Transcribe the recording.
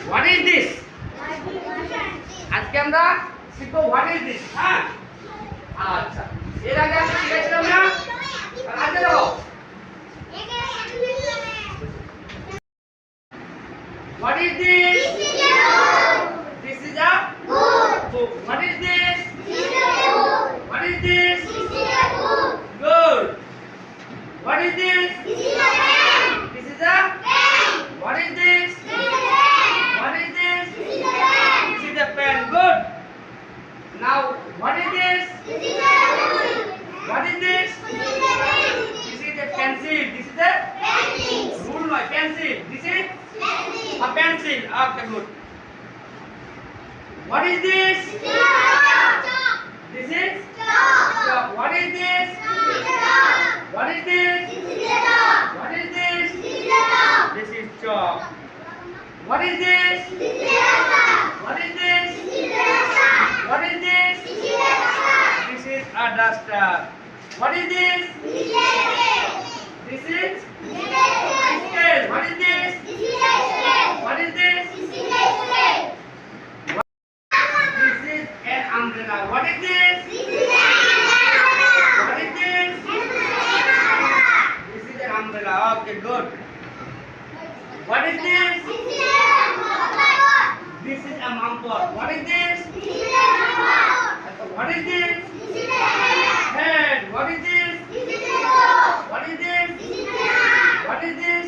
What is this? আজকে আমরা শিখব what is this? হ্যাঁ আচ্ছা এর আগে আমরা শিখেছিলাম না আজকে দেখো What is this? This is a book. What is this? What is this? Good. What is this? This is a What is this? What is this? This is a pen. Good. Now, what is this? What is this? This is a pencil. This is a rule my pencil. This is a pencil. Okay, good. What is this? This is chalk. What is this? What is this? What is this? This is chalk. What is this? What is this? What is this? This is a duster. What is this? This is scale. What is this? What is this? This is an umbrella. What is this? What is this? This is an umbrella. Okay, good. What is this? This is a mouthwash. What is this? What is this? Head. What is this? What is this? What is this?